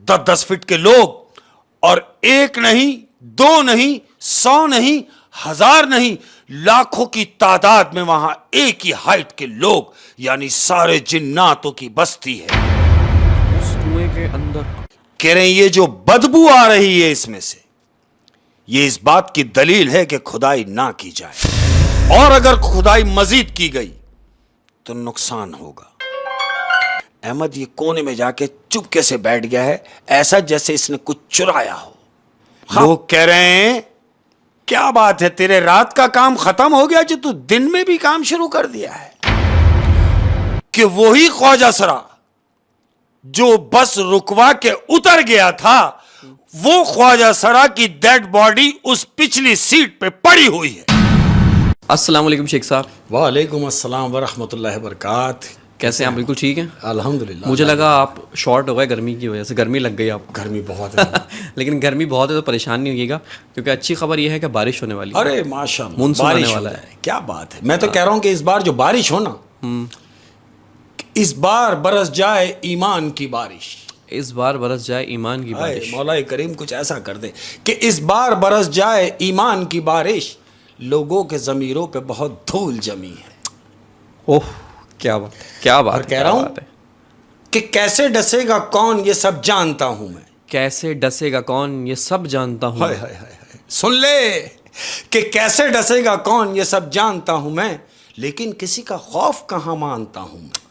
10-10 feet के लोग, और एक नहीं, दो नहीं, 100 नहीं, 1000 नहीं, लाखों की तादाद में वहां एक ही हाइट के लोग, यानी सारे जिन्नातों की बस्ती है। उस कुएं के अंदर कह रहे हैं ये जो बदबू आ रही है इसमें से, ये इस बात की दलील है कि खुदाई ना की जाए, और अगर खुदाई मजीद की गई तो नुकसान होगा। अहमद ये कोने में जाके चुपके से बैठ गया है, ऐसा जैसे इसने कुछ चुराया हो। लोग कह रहे हैं क्या बात है, तेरे रात का काम खत्म हो गया जो तू दिन में भी काम शुरू कर दिया है? कि वही ख्वाजा सरा जो बस रुकवा के उतर गया था, वो ख्वाजा सरा की डेड बॉडी उस पिछली सीट पे पड़ी हुई है। अस्सलाम वालेकुम शेख साहब। वालेकुम अस्सलाम व रहमतुल्लाहि व बरकात। कैसे हैं आप? बिल्कुल ठीक हैं अल्हम्दुलिल्लाह। मुझे लगा आप शॉर्ट हो गए गर्मी की वजह से, गर्मी लग गई आपको। गर्मी बहुत है लेकिन गर्मी बहुत है तो परेशान नहीं होइएगा, क्योंकि अच्छी खबर यह है कि बारिश होने वाली है। अरे माशाल्लाह, मानसून आने बारिश वाला हो जाए, क्या बात है। मैं तो कह रहा हूं कि इस बार जो बारिश हो ना, इस बार बरस जाए ईमान की बारिश। इस बार बरस जाए ईमान की बारिश। मौला करीम कुछ ऐसा कर दे कि इस बार बरस जाए ईमान की बारिश। लोगों के ज़मीरों पे बहुत धूल जमी है। ओह क्या बात, क्या बात। और कह रहा हूं कि कैसे डसेगा कौन ये सब जानता हूं मैं। कैसे डसेगा कौन ये सब जानता हूं। हाय हाय हाय, सुन ले कि कैसे डसेगा कौन ये सब जानता हूं मैं, लेकिन किसी का खौफ कहां मानता हूं मैं।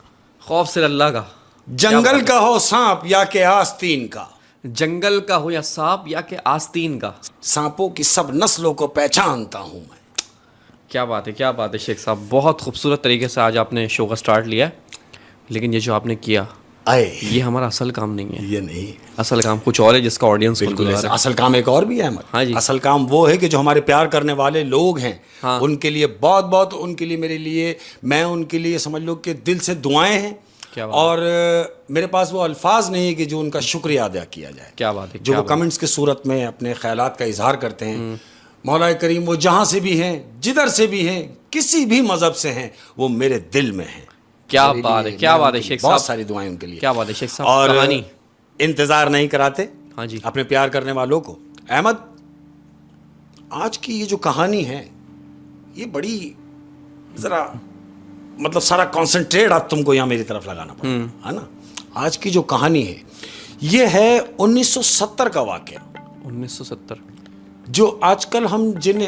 खौफ सिर्फ अल्लाह का। जंगल का हो सांप या के आस्तीन का, जंगल का हो या सांप या के आस्तीन का, सांपों की सब नस्लों को पहचानता हूं मैं। क्या बात है, क्या बात है शेख साहब। बहुत खूबसूरत तरीके से आज आपने शो का स्टार्ट लिया है, लेकिन ये जो आपने किया ये हमारा असल काम नहीं है। ये नहीं, असल काम कुछ और है जिसका ऑडियंस बिल्कुल ऐसा। असल काम एक और भी है अहमद। हाँ जी। असल काम वो है कि जो हमारे प्यार करने वाले लोग हैं, हाँ। उनके लिए बहुत बहुत, उनके लिए, मेरे लिए, मैं उनके लिए समझ लो कि दिल से दुआएं हैं। क्या बात। और मेरे पास वो अल्फाज नहीं है कि जो उनका शुक्रिया अदा किया जाए। क्या बात है। जो वो कमेंट्स की सूरत में अपने ख्यालात का इजहार करते हैं। मौला करीम वो जहाँ से भी हैं, जिधर से भी हैं, किसी भी मजहब से हैं, वो मेरे दिल में हैं। क्या बात है, क्या बात है शेख साहब। बहुत सारी दुआएं उनके लिए। क्या बात है शेख साहब। और कहानी इंतजार नहीं कराते हाँ जी अपने प्यार करने वालों को। अहमद, आज की ये जो कहानी है ये बड़ी जरा मतलब सारा कंसंट्रेट आप तुमको यहाँ मेरी तरफ लगाना पड़ेगा, है ना। आज की जो कहानी है ये है 1970 का वाकया। 1970। जो आजकल हम जिन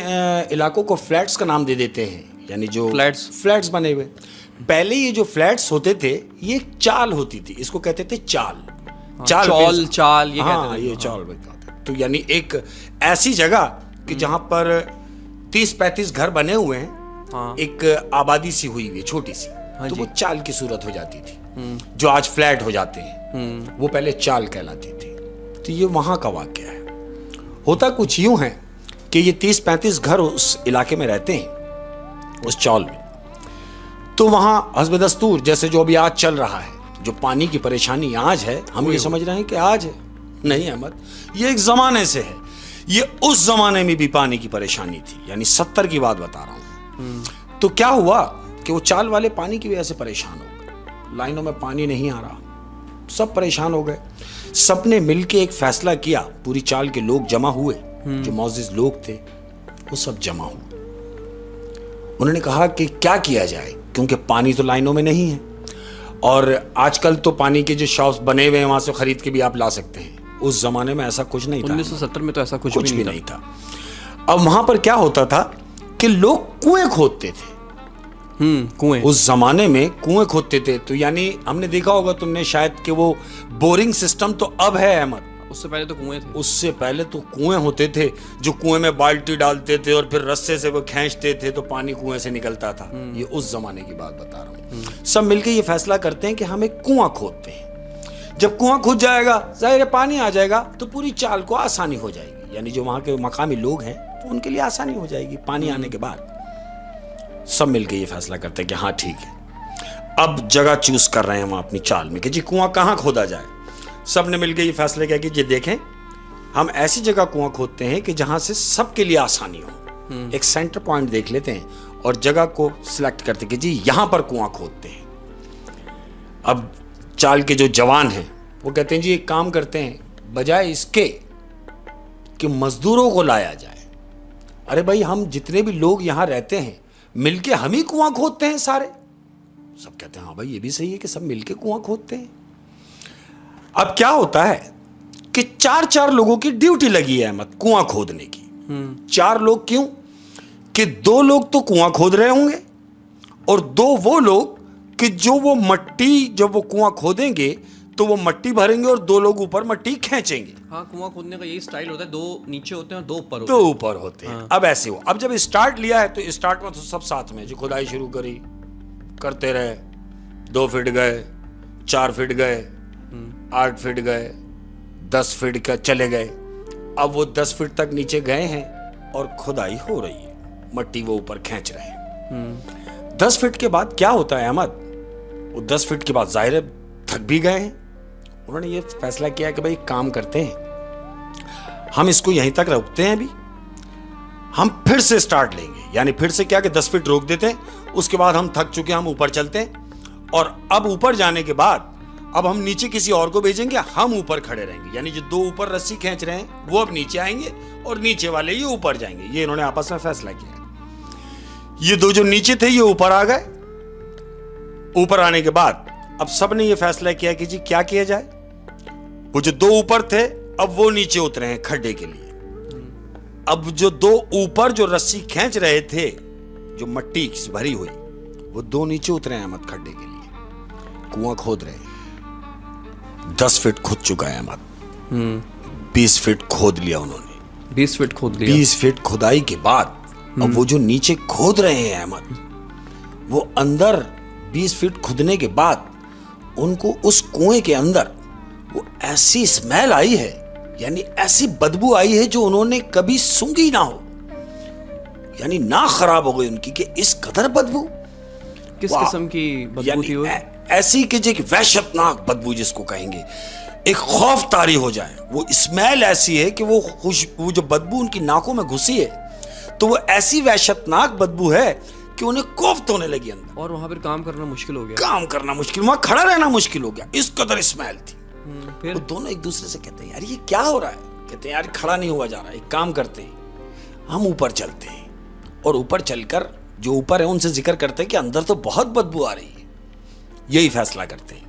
इलाकों को फ्लैट्स का नाम दे देते हैं, यानी जो फ्लैट्स बने हुए, पहले ये जो फ्लैट्स होते थे ये एक चाल होती थी, इसको कहते थे चाल। चाल ये हाँ, कहते थे। ये चाल कहते हैं। तो यानी एक ऐसी जगह कि जहां पर 30-35 घर बने हुए हैं, हाँ। एक आबादी सी हुई हुई छोटी सी, तो वो चाल की सूरत हो जाती थी। जो आज फ्लैट हो जाते हैं वो पहले चाल कहलाती थी। तो ये वहां का वाकया है। होता कुछ यूं है कि ये 30-35 घर उस इलाके में रहते हैं, उस चौल में। तो वहां हस्ब दस्तूर जैसे जो अभी आज चल रहा है, जो पानी की परेशानी आज है, हम ये समझ रहे हैं कि आज है, नहीं अहमद, ये एक जमाने से है। ये उस जमाने में भी पानी की परेशानी थी, यानी 70 की बात बता रहा हूं। तो क्या हुआ कि वो चाल वाले पानी की वजह से परेशान हो गए, लाइनों में पानी नहीं आ रहा, सब परेशान हो गए। सबने मिलके एक फैसला किया, पूरी चाल के लोग जमा हुए, जो मौजूद लोग थे वो सब जमा हुए। उन्होंने कहा कि क्या किया जाए, क्योंकि पानी तो लाइनों में नहीं है, और आजकल तो पानी के जो शॉप्स बने हुए हैं वहां से खरीद के भी आप ला सकते हैं। उस जमाने में ऐसा कुछ नहीं था। 1970 में तो ऐसा कुछ भी नहीं था। अब वहां पर क्या होता था कि लोग कुएं खोदते थे। कुएं, उस जमाने में कुएं खोदते थे। तो यानी हमने देखा होगा तुमने शायद कि वो बोरिंग सिस्टम तो अब है अहमद, उससे पहले तो कुएं थे। उससे पहले तो कुएं होते थे, जो कुएं में बाल्टी डालते थे और फिर रस्से से वो खींचते थे तो पानी कुएं से निकलता था। ये उस जमाने की बात बता रहा हूँ। सब मिलके ये फैसला करते हैं कि हम एक कुआं खोदते हैं। जब कुआं खुद जाएगा, जाहिर है पानी आ जाएगा, तो पूरी चाल को आसानी हो जाएगी, यानी जो वहां के मकामी लोग हैं तो उनके लिए आसानी हो जाएगी पानी आने के बाद। सब मिलके ये फैसला करते हैं कि हाँ ठीक है, अब जगह चूज कर रहे हैं वहां अपनी चाल में कि जी कुआं कहां खोदा जाए। सब ने मिलकर ये फैसला किया कि जी देखें, हम ऐसी जगह कुआं खोदते हैं कि जहां से सबके लिए आसानी हो। एक सेंटर पॉइंट देख लेते हैं और जगह को सिलेक्ट करते हैं कि जी यहां पर कुआं खोदते हैं। अब चाल के जो जवान हैं वो कहते हैं जी एक काम करते हैं बजाय इसके कि मजदूरों को लाया जाए। अरे भाई, हम जितने भी लोग यहां रहते हैं मिलके हम ही कुआं खोदते हैं सारे। सब कहते हैं हाँ भाई ये भी सही है कि सब मिलके कुआं खोदते हैं। अब क्या होता है कि 4 लोगों की ड्यूटी लगी है अहमद कुआं खोदने की। 4 लोग क्यों? कि 2 लोग तो कुआं खोद रहे होंगे और 2 वो लोग कि जो वो मट्टी, जब वो कुआं खोदेंगे तो वो मट्टी भरेंगे और 2 लोग ऊपर मट्टी खींचेंगे। हाँ, कुआं खोदने का यही स्टाइल होता है, 2 नीचे होते हैं और 2 ऊपर होते 2 ऊपर होते हैं। अब ऐसे हो, अब जब स्टार्ट लिया है तो स्टार्ट में तो सब साथ में, जो खुदाई शुरू करी करते रहे, 2 फीट गए, 4 फीट गए, 8 फीट गए, 10 फीट का चले गए। अब वो 10 फीट तक नीचे गए हैं और खुदाई हो रही है, मट्टी वो ऊपर खींच रहे हैं। 10 फीट के बाद क्या होता है अहमद? वो 10 फीट के बाद जाहिर है थक भी गए हैं। उन्होंने ये फैसला किया कि भाई काम करते हैं, हम इसको यहीं तक रोकते हैं, अभी हम फिर से स्टार्ट लेंगे। यानी फिर से क्या कि 10 फीट रोक देते हैं, उसके बाद हम थक चुके हैं, हम ऊपर चलते हैं और अब ऊपर जाने के बाद अब हम नीचे किसी और को भेजेंगे, हम ऊपर खड़े रहेंगे। यानी जो 2 ऊपर रस्सी खींच रहे हैं वो अब नीचे आएंगे और नीचे वाले ये ऊपर जाएंगे। ये इन्होंने आपस में फैसला किया। ये 2 जो नीचे थे ये ऊपर आ गए। ऊपर आने के बाद अब सब ने ये फैसला किया कि जी क्या किया जाए। वो जो 2 ऊपर थे अब वो नीचे उतरे हैं खड्डे के लिए। अब जो 2 ऊपर जो रस्सी खींच रहे थे, जो मट्टी से भरी हुई, वो 2 नीचे उतरे हैं अहमद खड्डे के लिए, कुआं खोद रहे हैं। 10 फीट खोद चुका है अहमद, 20 फीट खोद लिया उन्होंने। 20 फीट खोद लिया। 20 फीट खुदाई के बाद अब वो जो नीचे खोद रहे हैं अहमद, वो अंदर 20 फीट खुदने के बाद उनको उस कुएं के अंदर वो ऐसी स्मेल आई है, यानी ऐसी बदबू आई है जो उन्होंने कभी सूंघी ना हो। यानी नाक खराब हो गई उनकी कि इस कदर बदबू। किस किस्म की बदबू थी वो? ऐसी कि जो वहशतनाक बदबू जिसको कहेंगे, एक खौफ तारी हो जाए। वो स्मेल ऐसी है कि वो जो बदबू उनकी नाकों में घुसी है तो वो ऐसी वहशतनाक बदबू है कि उन्हें कोफ्त होने लगी अंदर, और वहां पर काम करना मुश्किल हो गया। काम करना मुश्किल, वहां खड़ा रहना मुश्किल हो गया, इस कदर स्मेल थी। फिर वो दोनों एक दूसरे से कहते हैं यार ये क्या हो रहा है? कहते हैं यार खड़ा नहीं हुआ जा रहा, एक काम करते हैं, हम ऊपर चलते हैं और ऊपर चलकर जो ऊपर है उनसे जिक्र करते हैं कि अंदर तो बहुत बदबू आ रही है। यही फैसला करते हैं।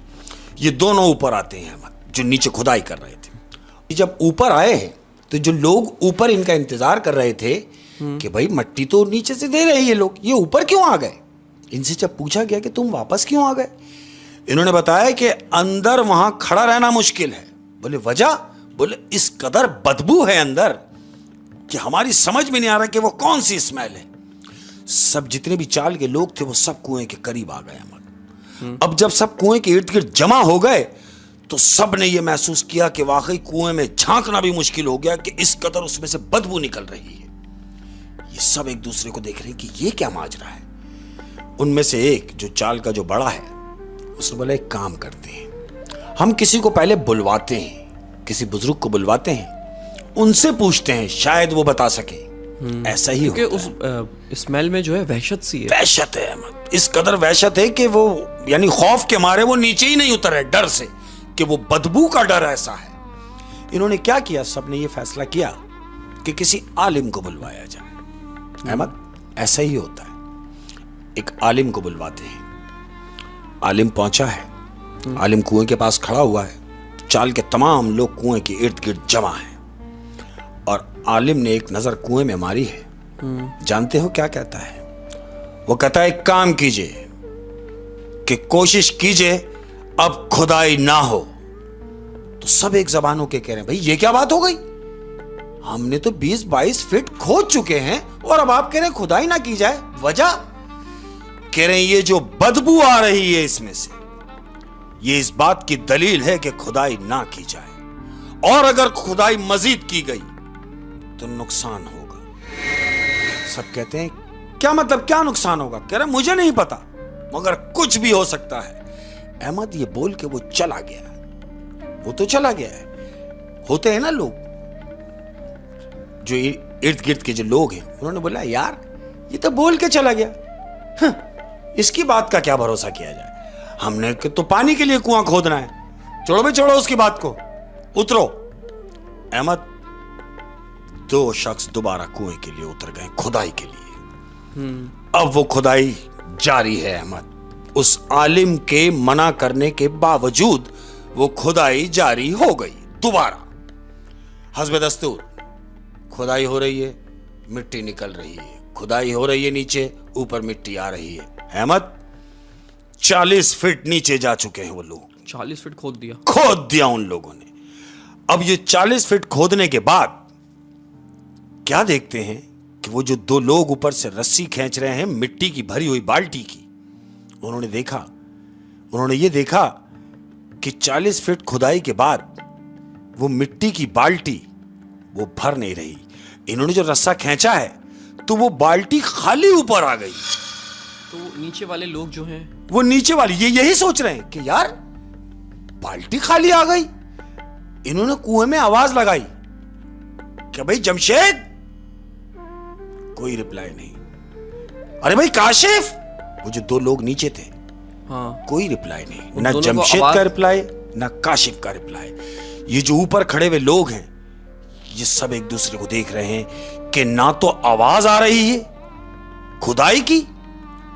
ये दोनों ऊपर आते हैं अहमद, जो नीचे खुदाई कर रहे थे। जब ऊपर आए हैं तो जो लोग ऊपर इनका इंतजार कर रहे थे कि भाई मट्टी तो नीचे से दे रहे हैं ये लोग, ये ऊपर क्यों आ गए? इनसे जब पूछा गया कि तुम वापस क्यों आ गए, इन्होंने बताया कि अंदर वहां खड़ा रहना मुश्किल है। बोले वजह? बोले इस कदर बदबू है अंदर कि हमारी समझ में नहीं आ रहा कि वो कौन सी स्मेल है। सब जितने भी चाल के लोग थे वो सब कुएं के करीब आ गए अहमद। अब जब सब कुएं के इर्द गिर्द जमा हो गए तो सब ने ये महसूस किया कि वाकई कुएं में झांकना भी मुश्किल हो गया कि इस कदर उसमें से बदबू निकल रही है। ये सब एक दूसरे को देख रहे हैं कि ये क्या माजरा है। उनमें से एक जो चाल का जो बड़ा है उसने बोला एक काम करते हैं, हम किसी को पहले बुलवाते हैं, किसी बुजुर्ग को बुलवाते हैं, उनसे पूछते हैं शायद वो बता सके। ऐसा ही होता है। उस स्मेल में जो है वहशत सी है, वहशत है अहमद, इस कदर वहशत है कि वो यानी खौफ के मारे वो नीचे ही नहीं उतरे, डर से कि वो बदबू का डर ऐसा है। इन्होंने क्या किया, सबने ये फैसला किया कि किसी आलिम को बुलवाया जाए। अहमद ऐसा ही होता है, एक आलिम को बुलवाते हैं। आलिम पहुंचा है, आलिम कुएं के पास खड़ा हुआ है, चाल के तमाम लोग कुएं के इर्द गिर्द जमा हैं और आलिम ने एक नजर कुएं में मारी है। जानते हो क्या कहता है? वो कहता है एक काम कीजिए कि कोशिश कीजिए अब खुदाई ना हो। तो सब एक जबान होके कह रहे हैं भाई ये क्या बात हो गई, हमने तो 20-22 फीट खोद चुके हैं और अब आप कह रहे हैं खुदाई ना की जाए। वजह? कह रहे हैं ये जो बदबू आ रही है इसमें से, ये इस बात की दलील है कि खुदाई ना की जाए, और अगर खुदाई मजीद की गई तो नुकसान होगा। सब कहते हैं क्या मतलब, क्या नुकसान होगा? कह रहे मुझे नहीं पता मगर कुछ भी हो सकता है। अहमद ये बोल के वो चला गया। वो तो चला गया है, होते हैं ना लोग जो इर्द गिर्द के जो लोग हैं, उन्होंने बोला यार ये तो बोल के चला गया, इसकी बात का क्या भरोसा किया जाए। हमने तो पानी के लिए कुआं खोदना है, छोड़ो भी छोड़ो उसकी बात को, उतरो अहमद, 2 शख्स दोबारा कुएं के लिए उतर गए, खुदाई के लिए। अब वो खुदाई जारी है अहमद। उस आलिम के मना करने के बावजूद वो खुदाई जारी हो गई दोबारा। हस्ब दस्तूर खुदाई हो रही है, मिट्टी निकल रही है, खुदाई हो रही है, नीचे ऊपर मिट्टी आ रही है। अहमद, 40 फीट नीचे जा चुके हैं वो लोग। 40 फीट खोद दिया उन लोगों ने। अब ये 40 फीट खोदने के बाद क्या देखते हैं कि वो जो 2 लोग ऊपर से रस्सी खींच रहे हैं मिट्टी की भरी हुई बाल्टी की, उन्होंने ये देखा कि 40 फीट खुदाई के बाद वो मिट्टी की बाल्टी वो भर नहीं रही। इन्होंने जो रस्सा खींचा है तो वो बाल्टी खाली ऊपर आ गई। तो नीचे वाले लोग जो हैं, वो नीचे वाले यही सोच रहे हैं कि यार बाल्टी खाली आ गई। इन्होंने कुएं में आवाज लगाई कि भाई जमशेद, कोई रिप्लाई नहीं। अरे भाई काशिफ, वो जो 2 लोग नीचे थे, हाँ, कोई रिप्लाई नहीं, ना जमशेद का रिप्लाई ना काशिफ का रिप्लाई। ये जो ऊपर खड़े हुए लोग हैं ये सब एक दूसरे को देख रहे हैं कि ना तो आवाज आ रही है खुदाई की,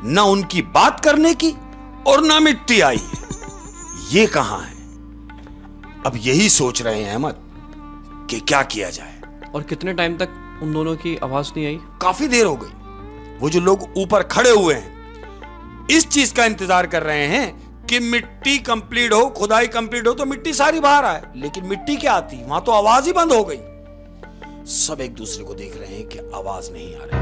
ना उनकी बात करने की, और ना मिट्टी आई है। ये कहां है? अब यही सोच रहे हैं अहमद कि क्या किया जाए। और कितने टाइम तक उन दोनों की आवाज नहीं आई? काफी देर हो गई। वो जो लोग ऊपर खड़े हुए हैं इस चीज का इंतजार कर रहे हैं कि मिट्टी कंप्लीट हो, खुदाई कंप्लीट हो तो मिट्टी सारी बाहर आए, लेकिन मिट्टी क्या आती, वहां तो आवाज ही बंद हो गई। सब एक दूसरे को देख रहे हैं कि आवाज नहीं आ रही।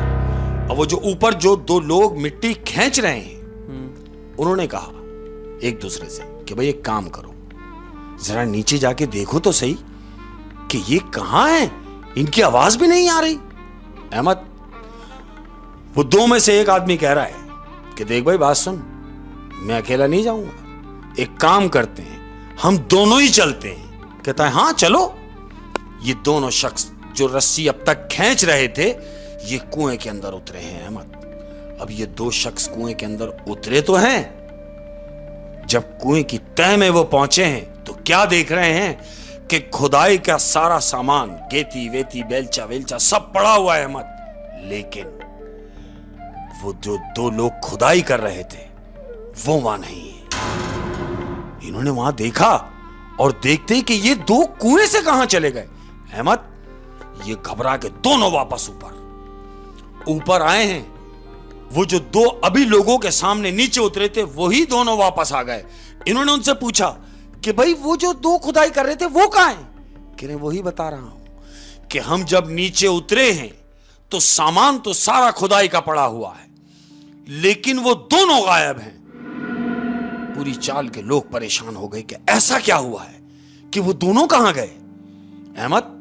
अब वो जो ऊपर जो 2 लोग मिट्टी खींच रहे हैं उन्होंने कहा एक दूसरे से कि भाई एक काम करो, जरा नीचे जाके देखो तो सही कि ये कहां है, इनकी आवाज भी नहीं आ रही। अहमद, वो 2 में से एक आदमी कह रहा है कि देख भाई बात सुन, मैं अकेला नहीं जाऊंगा, एक काम करते हैं, हम दोनों ही चलते हैं। कहता है हाँ चलो। ये दोनों शख्स जो रस्सी अब तक खींच रहे थे ये कुएं के अंदर उतरे हैं अहमद। अब ये 2 शख्स कुएं के अंदर उतरे तो हैं, जब कुएं की तह में वो पहुंचे हैं तो क्या देख रहे हैं कि खुदाई का सारा सामान, गेती वेती बेलचा वेलचा सब पड़ा हुआ है अहमद, लेकिन वो जो 2 लोग खुदाई कर रहे थे वो वहां नहीं है। इन्होंने वहां देखा और देखते ही कि ये 2 कुएं से कहां चले गए। अहमद, ये घबरा के दोनों वापस ऊपर आए हैं। वो जो 2 अभी लोगों के सामने नीचे उतरे थे वही दोनों वापस आ गए। इन्होंने उनसे पूछा कि भाई वो जो 2 खुदाई कर रहे थे वो कहां हैं? कह रहे वही बता रहा हूं कि हम जब नीचे उतरे हैं तो सामान तो सारा खुदाई का पड़ा हुआ है, लेकिन वो दोनों गायब हैं। पूरी चाल के लोग परेशान हो गए कि ऐसा क्या हुआ है कि वो दोनों कहां गए। अहमद,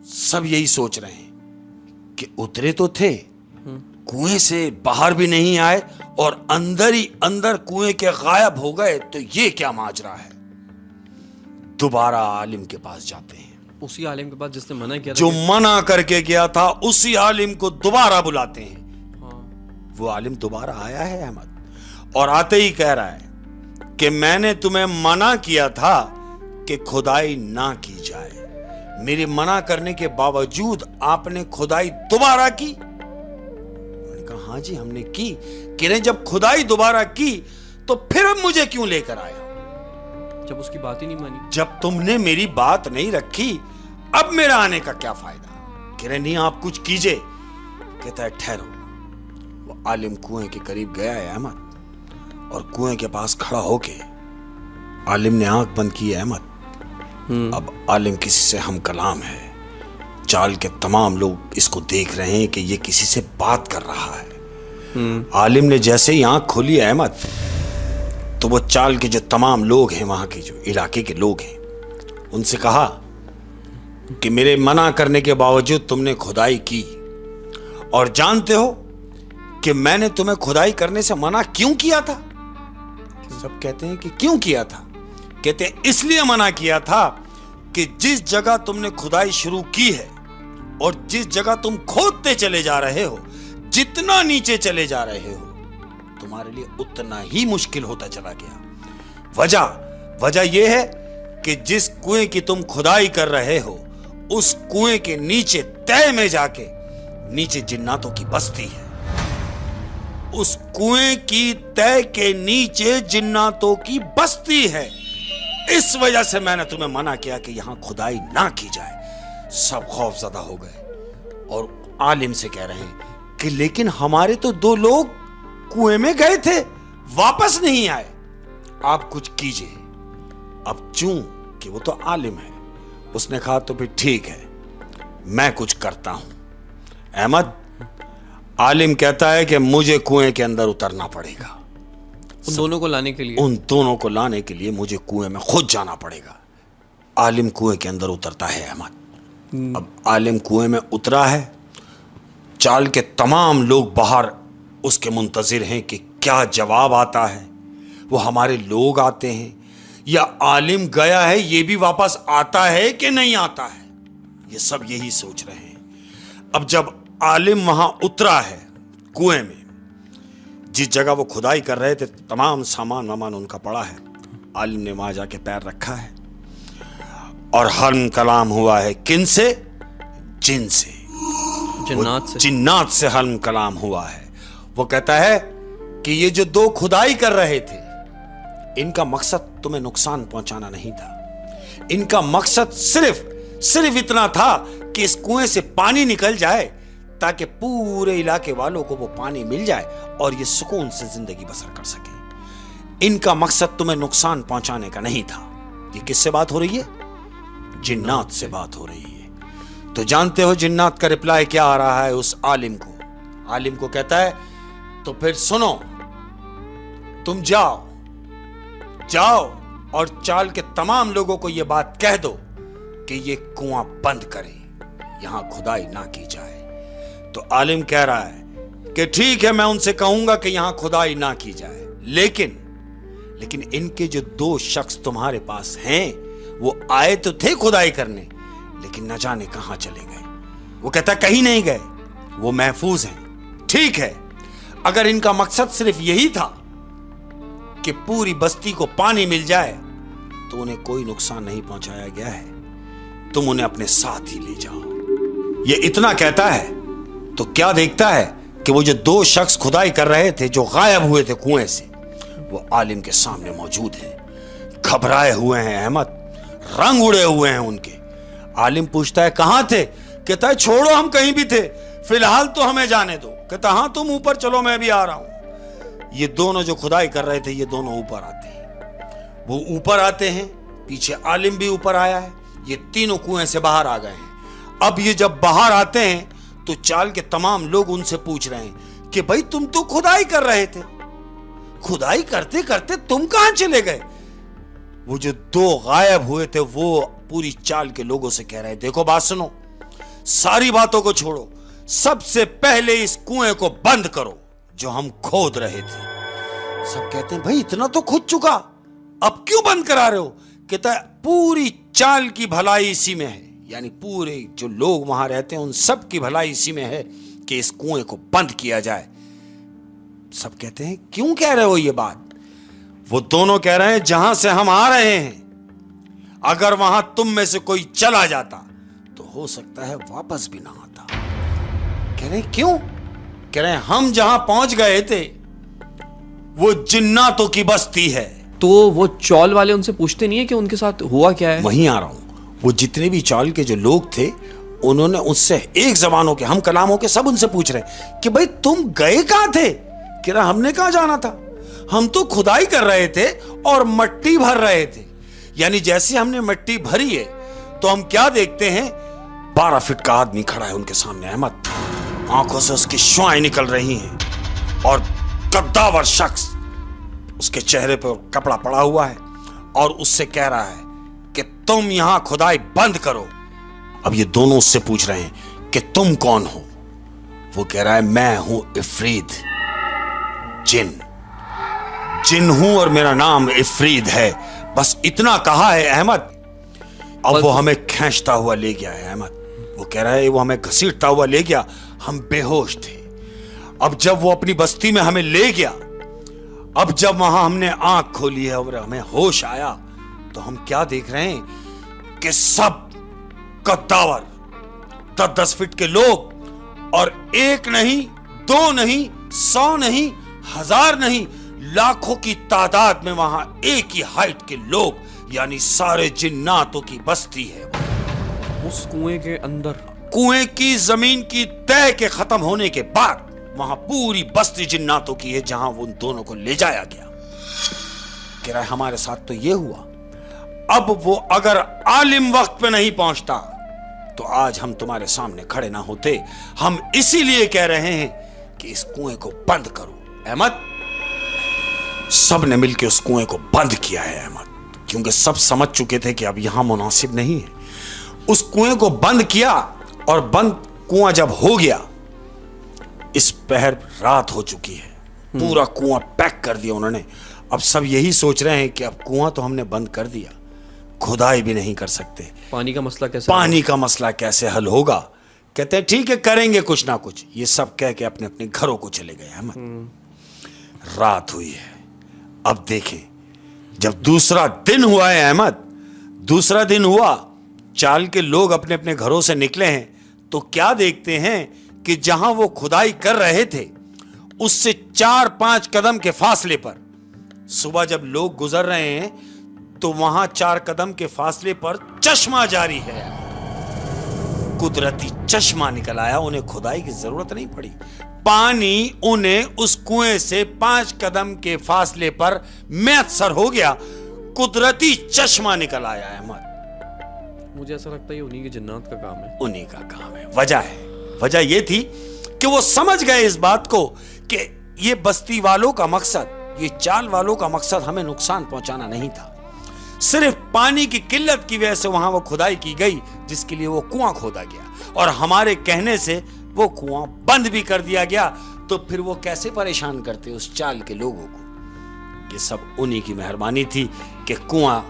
सब यही सोच रहे हैं कि उतरे तो थे, कुएं से बाहर भी नहीं आए और अंदर ही अंदर कुएं के गायब हो गए, तो ये क्या माजरा है। दोबारा आलिम के पास जाते हैं, उसी आलिम के पास जिसने मना किया था, जो मना करके गया था उसी आलिम को दोबारा बुलाते हैं। वो आलिम दोबारा आया है अहमद, और आते ही कह रहा है कि मैंने तुम्हें मना किया था कि खुदाई ना की जाए, मेरे मना करने के बावजूद आपने खुदाई दोबारा की। मैंने कहा हाँ जी हमने की। कह रहे जब खुदाई दोबारा की तो फिर मुझे क्यों लेकर आया, जब उसकी बात ही नहीं मानी, जब तुमने मेरी बात नहीं रखी, अब मेरा आने का क्या फायदा। कह रहे नहीं आप कुछ कीजिए। कहता है ठहरो। वो आलिम कुएं के करीब गया है अहमद, और कुएं के पास खड़ा होके आलिम ने आंख बंद की है अहमद। अब आलिम किसी से हम कलाम है, चाल के तमाम लोग इसको देख रहे हैं कि ये किसी से बात कर रहा है। आलिम ने जैसे ही आंख खोली है अहमद, तो वो चाल के जो तमाम लोग हैं, वहां के जो इलाके के लोग हैं, उनसे कहा कि मेरे मना करने के बावजूद तुमने खुदाई की, और जानते हो कि मैंने तुम्हें खुदाई करने से मना क्यों किया था। सब कहते हैं कि क्यों किया था। कहते हैं इसलिए मना किया था कि जिस जगह तुमने खुदाई शुरू की है और जिस जगह तुम खोदते चले जा रहे हो, जितना नीचे चले जा रहे हो, तुम्हारे लिए उतना ही मुश्किल होता चला गया। वजह यह है कि जिस कुएं की तुम खुदाई कर रहे हो उस कुएं के नीचे तह में जाके नीचे जिन्नातों की बस्ती है। उस कुएं की तह के नीचे जिन्नातों की बस्ती है। इस वजह से मैंने तुम्हें मना किया कि यहां खुदाई ना की जाए। सब खौफजदा हो गए और आलिम से कह रहे हैं कि लेकिन हमारे तो 2 लोग कुएं में गए थे, वापस नहीं आए, आप कुछ कीजिए। अब चूंकि वो तो आलिम है, उसने कहा तो फिर ठीक है, मैं कुछ करता हूं। अहमद, आलिम कहता है कि मुझे कुएं के अंदर उतरना पड़ेगा। उन दोनों को लाने के लिए? उन दोनों को लाने के लिए मुझे कुएं में खुद जाना पड़ेगा। आलिम कुएं के अंदर उतरता है अहमद। अब आलिम कुएं में उतरा है, चाल के तमाम लोग बाहर उसके मुंतजिर हैं कि क्या जवाब आता है। वो हमारे लोग आते हैं या आलिम गया है ये भी वापस आता है कि नहीं आता है, ये सब यही सोच रहे हैं। अब जब आलिम वहां उतरा है कुएं में, जिस जगह वो खुदाई कर रहे थे तमाम सामान वामान उनका पड़ा है, आलिम ने वहां जाके पैर रखा है और हल्म कलाम हुआ है। किन से? जिन से, जिन्नात से हल्म कलाम हुआ है। वो कहता है कि ये जो 2 खुदाई कर रहे थे, इनका मकसद तुम्हें नुकसान पहुंचाना नहीं था। इनका मकसद सिर्फ इतना था कि इस कुएं से पानी निकल जाए ताकि पूरे इलाके वालों को वो पानी मिल जाए और ये सुकून से जिंदगी बसर कर सके। इनका मकसद तुम्हें नुकसान पहुंचाने का नहीं था। ये किससे बात हो रही है? जिन्नात से बात हो रही है। तो जानते हो जिन्नात का रिप्लाई क्या आ रहा है उस आलिम को? आलिम को कहता है तो फिर सुनो, तुम जाओ और चाल के तमाम लोगों को यह बात कह दो कि ये कुआं बंद करें, यहां खुदाई ना की जाए। तो आलिम कह रहा है कि ठीक है, मैं उनसे कहूंगा कि यहां खुदाई ना की जाए, लेकिन इनके जो 2 शख्स तुम्हारे पास हैं वो आए तो थे खुदाई करने, लेकिन न जाने कहां चले गए। वो कहता कहीं नहीं गए, वो महफूज हैं। ठीक है, अगर इनका मकसद सिर्फ यही था कि पूरी बस्ती को पानी मिल जाए तो उन्हें कोई नुकसान नहीं पहुंचाया गया है, तुम उन्हें अपने साथ ही ले जाओ। ये इतना कहता है तो क्या देखता है कि वो जो 2 शख्स खुदाई कर रहे थे जो गायब हुए थे कुएं से, वो आलिम के सामने मौजूद हैं। घबराए हुए हैं अहमद, रंग उड़े हुए हैं उनके। आलिम पूछता है कहां थे? कहता है छोड़ो, हम कहीं भी थे, फिलहाल तो हमें जाने दो। कहता हां तुम ऊपर चलो, मैं भी आ रहा हूं। ये दोनों जो खुदाई कर रहे थे ये दोनों ऊपर आते हैं। वो ऊपर आते हैं, पीछे आलिम भी ऊपर आया है, ये तीनों कुएं से बाहर आ गए हैं। अब ये जब बाहर आते हैं तो चाल के तमाम लोग उनसे पूछ रहे हैं कि भाई तुम तो खुदाई कर रहे थे, खुदाई करते करते तुम कहां चले गए? वो जो 2 गायब हुए थे वो पूरी चाल के लोगों से कह रहे हैं देखो बात सुनो, सारी बातों को छोड़ो, सबसे पहले इस कुएं को बंद करो जो हम खोद रहे थे। सब कहते हैं भाई इतना तो खुद चुका, अब क्यों बंद करा रहे हो? कहता है पूरी चाल की भलाई इसी में है, यानी पूरे जो लोग वहां रहते हैं उन सब की भलाई इसी में है कि इस कुएं को बंद किया जाए। सब कहते हैं क्यों कह रहे हो ये बात? वो दोनों कह रहे हैं जहां से हम आ रहे हैं अगर वहां तुम में से कोई चला जाता तो हो सकता है वापस भी ना आता। कह रहे हैं क्यों? कह रहे हैं हम जहां पहुंच गए थे वो जिन्नातों की बस्ती है। तो वो चौल वाले उनसे पूछते नहीं है कि उनके साथ हुआ क्या है? वहीं आ रहा हूं। वो जितने भी चाल के जो लोग थे उन्होंने उससे एक जबानों के हम कलामों के सब उनसे पूछ रहे कि भाई तुम गए कहां थे? कह रहा हमने कहां जाना था, हम तो खुदाई कर रहे थे और मट्टी भर रहे थे। यानी जैसे हमने मट्टी भरी है तो हम क्या देखते हैं 12 फीट का आदमी खड़ा है उनके सामने अहमद, आंखों से उसकी शुआएं निकल रही हैं और कद्दावर शख्स उसके चेहरे पर कपड़ा पड़ा हुआ है और उससे कह रहा है कि तुम यहां खुदाई बंद करो। अब ये दोनों उससे पूछ रहे हैं कि तुम कौन हो? वो कह रहा है मैं हूं इफरीद, जिन हूं और मेरा नाम इफरीद है। बस इतना कहा है अहमद। अब वो हमें खींचता हुआ ले गया है अहमद। वो कह रहा है वो हमें घसीटता हुआ ले गया, हम बेहोश थे। अब जब वो अपनी बस्ती में हमें ले गया, अब जब वहां हमने आंख खोली है और हमें होश आया तो हम क्या देख रहे हैं कि सब कद्दावर 10-10 फीट के लोग, और एक नहीं, दो नहीं, 100 नहीं, 1000 नहीं, लाखों की तादाद में वहां एक ही हाइट के लोग, यानी सारे जिन्नातों की बस्ती है। उस कुएं के अंदर, कुएं की जमीन की तह के खत्म होने के बाद वहां पूरी बस्ती जिन्नातों की है, जहां उन दोनों को ले जाया गया। कह रहा है हमारे साथ तो ये हुआ, अब वो अगर आलिम वक्त पे नहीं पहुंचता तो आज हम तुम्हारे सामने खड़े ना होते। हम इसीलिए कह रहे हैं कि इस कुएं को बंद करो। अहमद, सब ने मिलकर उस कुएं को बंद किया है अहमद, क्योंकि सब समझ चुके थे कि अब यहां मुनासिब नहीं है। उस कुएं को बंद किया, और बंद कुआं जब हो गया, इस पहर रात हो चुकी है, पूरा कुआं पैक कर दिया उन्होंने। अब सब यही सोच रहे हैं कि अब कुआं तो हमने बंद कर दिया, खुदाई भी नहीं कर सकते, पानी का मसला कैसे पानी का मसला कैसे हल होगा। कहते हैं ठीक है, करेंगे कुछ ना कुछ। ये सब कह के अपने अपने घरों को चले गए। अहमद, रात हुई है। अब देखें, जब दूसरा दिन हुआ है अहमद, दूसरा दिन हुआ, चाल के लोग अपने अपने घरों से निकले हैं, तो क्या देखते हैं कि जहां वो खुदाई कर रहे थे उससे 4-5 कदम के फासले पर, सुबह जब लोग गुजर रहे हैं तो वहां 4 कदम के फासले पर चश्मा जारी है। कुदरती चश्मा निकल आया, उन्हें खुदाई की जरूरत नहीं पड़ी। पानी उन्हें उस कुएं से 5 कदम के फासले पर मैसर हो गया। कुदरती चश्मा निकल आया अहमद। मुझे ऐसा लगता है ये उन्हीं के जिन्नात का काम है। उन्हीं का काम है। वजह यह थी कि वो समझ गए इस बात को कि ये बस्ती वालों का मकसद, ये चाल वालों का मकसद हमें नुकसान पहुंचाना नहीं था। सिर्फ पानी की किल्लत की वजह से वहां वो खुदाई की गई, जिसके लिए वो कुआं खोदा गया, और हमारे कहने से वो कुआं बंद भी कर दिया गया। तो फिर वो कैसे परेशान करते उस चाल के लोगों को। ये सब उन्हीं की मेहरबानी थी कि कुआं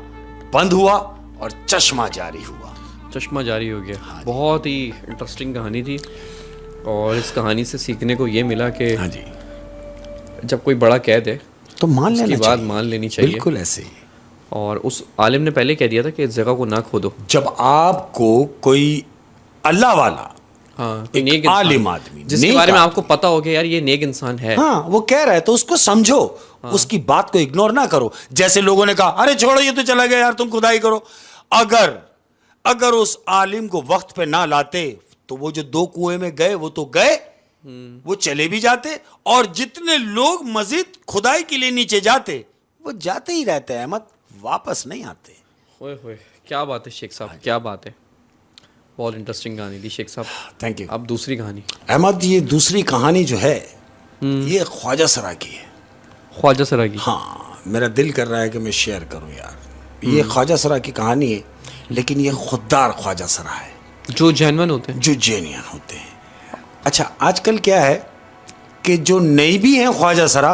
बंद हुआ और चश्मा जारी हुआ। चश्मा जारी हो गया। हाँ, बहुत ही इंटरेस्टिंग कहानी थी, और इस कहानी से सीखने को ये मिला कि हाँ जी, जब कोई बड़ा कह दे तो मान लेना चाहिए। बात मान लेनी चाहिए, बिल्कुल ऐसे ही। और उस आलिम ने पहले कह दिया था कि इस जगह को ना खोदो। जब आपको कोई अल्लाह वाला, हाँ, एक आलिम आदमी जिसके बारे में आपको पता हो कि यार ये नेक इंसान है, हाँ, वो कह रहा है तो उसको समझो। हाँ, उसकी बात को इग्नोर ना करो। जैसे लोगों ने कहा अरे छोड़ो ये तो चला गया यार, तुम खुदाई करो। अगर उस आलिम को वक्त पे ना लाते तो वो जो 2 कुएं में गए वो तो गए, वो चले भी जाते, और जितने लोग मजीद खुदाई के लिए नीचे जाते वो जाते ही रहते हैं अहमद, वापस नहीं आते। ओए होए, क्या बात है शेख साहब, क्या बात है। बहुत इंटरेस्टिंग कहानी थी शेख साहब। Thank you. अब दूसरी कहानी अहमद, ये दूसरी कहानी जो है ये ख्वाजा सरा की है। ख्वाजा सरा की? हाँ, मेरा दिल कर रहा है कि मैं शेयर करूं यार। ये ख्वाजा सरा की कहानी है, लेकिन ये खुददार ख्वाजा सरा है, जो जेन्युइन होते हैं, जो जेन्युइन होते हैं। अच्छा, आजकल क्या है कि जो नई भी हैं ख्वाजा सरा,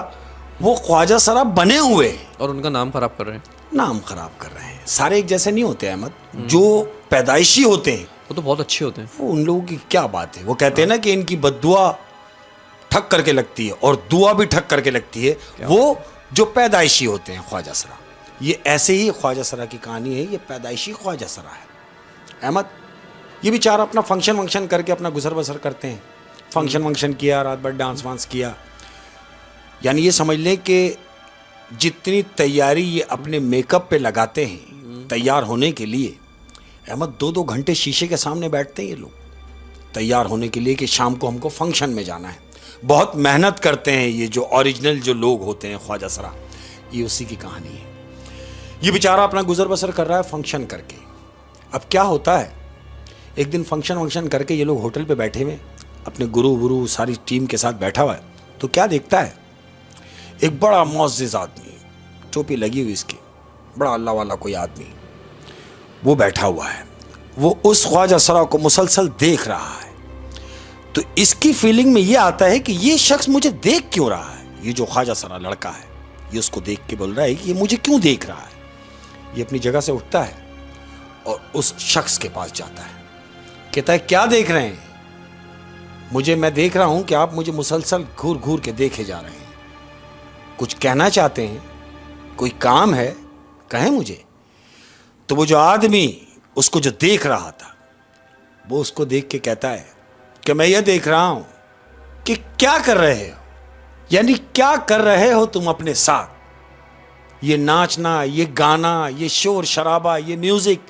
वो ख्वाजा सरा बने हुए हैं और उनका नाम खराब कर रहे हैं। नाम खराब कर रहे हैं। सारे एक जैसे नहीं होते अहमद। जो पैदाइशी होते हैं वो तो बहुत अच्छे होते हैं। वो उन लोगों की क्या बात है। वो कहते हैं ना कि इनकी बद्दुआ ठक करके लगती है और दुआ भी ठक करके लगती है। वो जो पैदाइशी होते हैं ख्वाजा सरा, ये ऐसे ही ख्वाजा सरा की कहानी है। ये पैदाइशी ख्वाजा सरा है अहमद। ये बेचारा अपना फंक्शन करके अपना गुजर बसर करते हैं। फंक्शन किया, रात भर डांस वांस किया, यानी ये समझ लें कि जितनी तैयारी ये अपने मेकअप पे लगाते हैं तैयार होने के लिए, अहमद 2-2 घंटे शीशे के सामने बैठते हैं ये लोग तैयार होने के लिए कि शाम को हमको फंक्शन में जाना है। बहुत मेहनत करते हैं ये जो ओरिजिनल जो लोग होते हैं ख्वाजा सरा, ये उसी की कहानी है। ये बेचारा अपना गुजर बसर कर रहा है फंक्शन करके। अब क्या होता है, एक दिन फंक्शन करके ये लोग होटल पे बैठे हुए, अपने गुरु सारी टीम के साथ बैठा हुआ है, तो क्या देखता है, एक बड़ा मुअज़्ज़िज़ आदमी, टोपी लगी हुई इसकी, बड़ा अल्लाह वाला कोई आदमी, वो बैठा हुआ है। वो उस ख्वाजा सरा को मुसलसल देख रहा है। तो इसकी फीलिंग में ये आता है कि ये शख्स मुझे देख क्यों रहा है। ये जो ख्वाजा सरा लड़का है, ये उसको देख के बोल रहा है कि ये मुझे क्यों देख रहा है। ये अपनी जगह से उठता है और उस शख्स के पास जाता है। कहता है क्या देख रहे हैं मुझे? मैं देख रहा हूं कि आप मुझे मुसलसल घूर के देखे जा रहे हैं। कुछ कहना चाहते हैं? कोई काम है? कहें मुझे। तो वो जो आदमी उसको जो देख रहा था, वो उसको देख के कहता है कि मैं ये देख रहा हूं कि क्या कर रहे हो, यानी क्या कर रहे हो तुम अपने साथ। ये नाचना, ये गाना, ये शोर शराबा, ये म्यूजिक,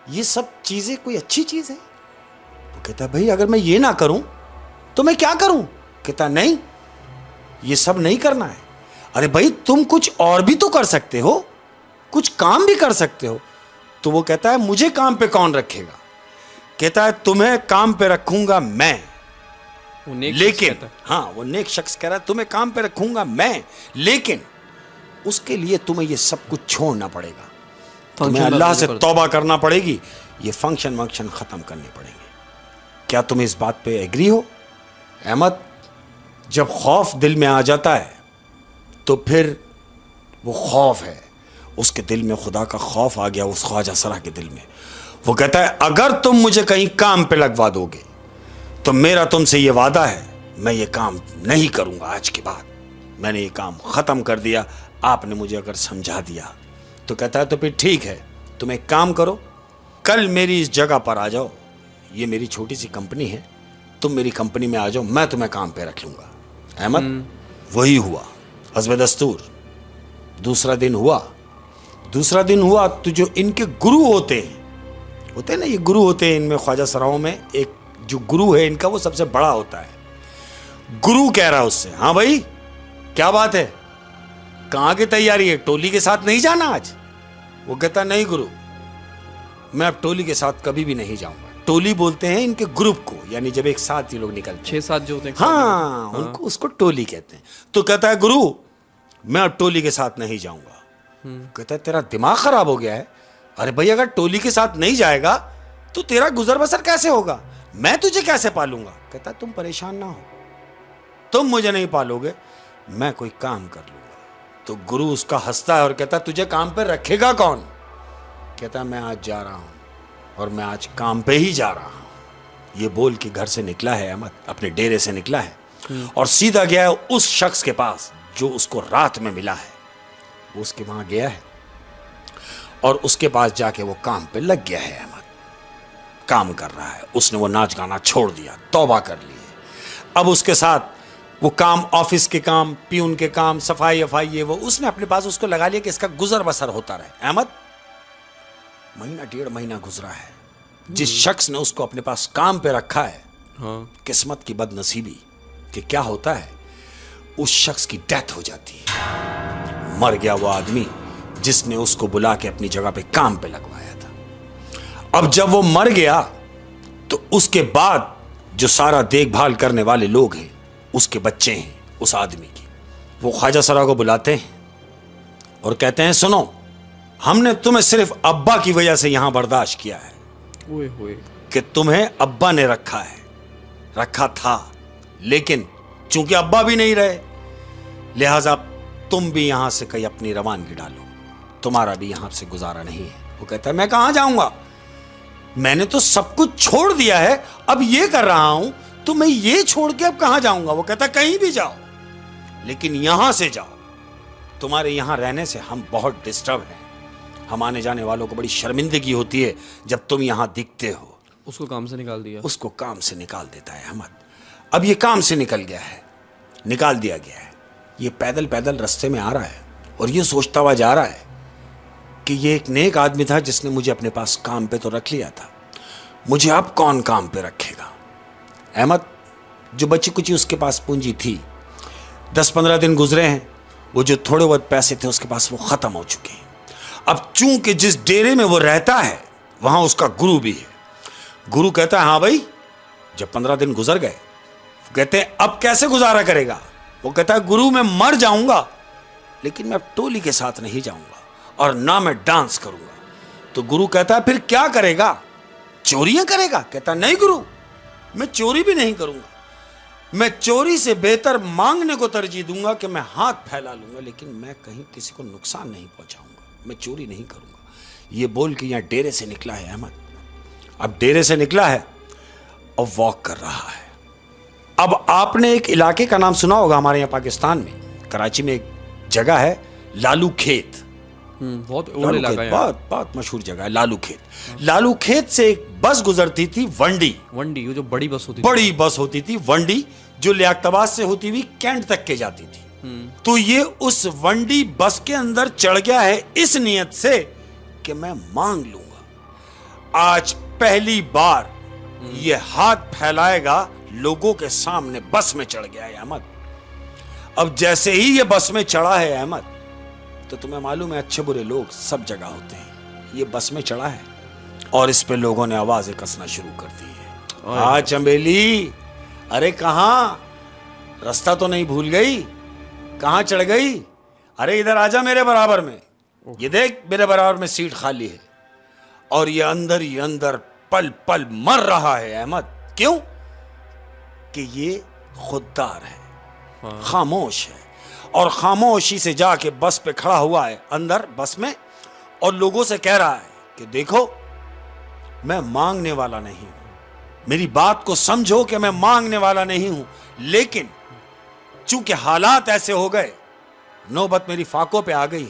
ये सब चीजें कोई अच्छी चीज है? वो कहता भाई अगर मैं ये ना करूं तो मैं क्या करूं? कहता नहीं, ये सब नहीं करना है। अरे भाई तुम कुछ और भी तो कर सकते हो, कुछ काम भी कर सकते हो। तो वो कहता है मुझे काम पे कौन रखेगा? कहता है तुम्हें काम पे रखूंगा मैं। लेकिन हाँ, वो नेक शख्स कह रहा है तुम्हें काम पे रखूंगा मैं, लेकिन उसके लिए तुम्हें ये सब कुछ छोड़ना पड़ेगा, तुम्हें अल्लाह से तौबा करना पड़ेगी, ये फंक्शन वंक्शन खत्म करने पड़ेंगे। क्या तुम इस बात पे एग्री हो? अहमद, जब खौफ दिल में आ जाता है तो फिर वो खौफ है, उसके दिल में खुदा का खौफ आ गया, उस ख्वाजा सरा के दिल में। वो कहता है अगर तुम मुझे कहीं काम पे लगवा दोगे तो मेरा तुमसे ये वादा है, मैं ये काम नहीं करूंगा। आज के बाद मैंने ये काम खत्म कर दिया, आपने मुझे अगर समझा दिया। तो कहता है तो फिर ठीक है, तुम एक काम करो, कल मेरी इस जगह पर आ जाओ, ये मेरी छोटी सी कंपनी है, तुम मेरी कंपनी में आ जाओ, मैं तुम्हें काम पे रख लूंगा। अहमद, वही हुआ हस्ब दस्तूर। दूसरा दिन हुआ तो जो इनके गुरु होते हैं ना, ये गुरु होते हैं इनमें, ख्वाजा सराओं में एक जो गुरु है इनका वो सबसे बड़ा होता है। गुरु कह रहा है उससे, हाँ भाई क्या बात है, कहाँ की तैयारी है, टोली के साथ नहीं जाना आज? वो कहता नहीं गुरु, मैं अब टोली के साथ कभी भी नहीं जाऊंगा। टोली बोलते हैं इनके ग्रुप को, यानी जब एक साथ ये लोग निकलते हैं, 6-7 जो होते हैं, हाँ, उनको उसको टोली कहते हैं। तो कहता है गुरु मैं अब टोली के साथ नहीं जाऊंगा। कहता है तेरा दिमाग खराब हो गया है? अरे भाई अगर टोली के साथ नहीं जाएगा तो तेरा गुजर बसर कैसे होगा, मैं तुझे कैसे पालूंगा? कहता तुम परेशान ना हो, तुम मुझे नहीं पालोगे, मैं कोई काम कर लूंगा। तो गुरु उसका हंसता है और कहता तुझे काम पे रखेगा कौन? कहता मैं आज जा रहा हूं और मैं आज काम पे ही जा रहा हूं। ये बोल के घर से निकला है अहमद, अपने डेरे से निकला है और सीधा गया है उस शख्स के पास जो उसको रात में मिला है। वो उसके वहां गया है और उसके पास जाके वो काम पे लग गया है। अहमद काम कर रहा है, उसने वो नाच गाना छोड़ दिया, तौबा कर ली है। अब उसके साथ वो काम, ऑफिस के काम, प्यून के काम, सफाई अफाई, ये वो उसने अपने पास उसको लगा लिया कि इसका गुजर बसर होता रहे। अहमद, महीना 1.5 महीना गुजरा है, जिस शख्स ने उसको अपने पास काम पे रखा है, हाँ। किस्मत की बदनसीबी कि क्या होता है, उस शख्स की डेथ हो जाती है। मर गया वो आदमी जिसने उसको बुला के अपनी जगह पे काम पे लगवाया था। अब जब वो मर गया तो उसके बाद जो सारा देखभाल करने वाले लोग हैं, उसके बच्चे हैं उस आदमी की, वो ख्वाजा सरा को बुलाते हैं और कहते हैं सुनो, हमने तुम्हें सिर्फ अब्बा की वजह से यहां बर्दाश्त किया है कि तुम्हें अब्बा ने रखा था, लेकिन चूंकि अब्बा भी नहीं रहे, लिहाजा तुम भी यहां से कहीं अपनी रवानगी डालो, तुम्हारा भी यहां से गुजारा नहीं है। वो कहता है मैं कहां जाऊंगा, मैंने तो सब कुछ छोड़ दिया है, अब ये कर रहा हूं, तो मैं ये छोड़ के अब कहां जाऊंगा? वो कहता कहीं भी जाओ, लेकिन यहां से जाओ, तुम्हारे यहां रहने से हम बहुत डिस्टर्ब हैं, हम आने जाने वालों को बड़ी शर्मिंदगी होती है जब तुम यहां दिखते हो। उसको काम से निकाल दिया, उसको काम से निकाल देता है अहमद। अब ये काम से निकाल दिया गया है, ये पैदल पैदल रास्ते में आ रहा है और ये सोचता हुआ जा रहा है कि ये एक नेक आदमी था जिसने मुझे अपने पास काम पे तो रख लिया था, मुझे अब कौन काम पे रखेगा? अहमद, जो बची कुची उसके पास पूंजी थी, 10-15 दिन गुजरे हैं, वो जो थोड़े बहुत पैसे थे उसके पास वो खत्म हो चुके हैं। अब चूंकि जिस डेरे में वो रहता है वहां उसका गुरु भी है। गुरु कहता है हाँ भाई, जब 15 दिन गुजर गए, कहते हैं अब कैसे गुजारा करेगा? वो कहता है गुरु मैं मर जाऊंगा, लेकिन मैं टोली के साथ नहीं जाऊंगा और ना मैं डांस करूंगा। तो गुरु कहता है फिर क्या करेगा? चोरियां करेगा? कहता नहीं गुरु, मैं चोरी भी नहीं करूंगा, मैं चोरी से बेहतर मांगने को तरजीह दूंगा कि मैं हाथ फैला लूंगा, लेकिन मैं कहीं किसी को नुकसान नहीं पहुंचाऊंगा, मैं चोरी नहीं करूंगा। ये बोल के यहां डेरे से निकला है अहमद। अब डेरे से निकला है और वॉक कर रहा है। अब आपने एक इलाके का नाम सुना होगा हमारे यहाँ पाकिस्तान में, कराची में एक जगह है लालू खेत। बहुत ओल्ड लालू इलाका खेत है। बहुत बहुत मशहूर जगह है लालू खेत। लालू खेत से एक बस गुजरती थी वंडी, वंडी, वो जो बड़ी बस होती बड़ी बस होती थी वंडी, जो लियाकतबाद से होती हुई कैंट तक के जाती थी। तो ये उस वंडी बस के अंदर चढ़ गया है इस नियत से कि मैं मांग लूंगा। आज पहली बार ये हाथ फैलाएगा लोगों के सामने। बस में चढ़ गया है अहमद। अब जैसे ही ये बस में चढ़ा है अहमद, तो तुम्हें मालूम है अच्छे बुरे लोग सब जगह होते हैं। ये बस में चढ़ा है और इस पे लोगों ने आवाजें कसना शुरू कर दी है। हाँ चंबेली, अरे कहाँ, रास्ता तो नहीं भूल गई? कहाँ चढ़ गई? अरे इधर आजा मेरे बराबर में, ये देख मेरे बराबर में सीट खाली है। और ये अंदर पल पल मर रहा है अहमद। क्यों? कि ये खुददार है, खामोश है, और खामोशी से जाके बस पे खड़ा हुआ है अंदर बस में, और लोगों से कह रहा है कि देखो मैं मांगने वाला नहीं हूं, मेरी बात को समझो कि मैं मांगने वाला नहीं हूं, लेकिन चूंकि हालात ऐसे हो गए, नौबत मेरी फाकों पे आ गई,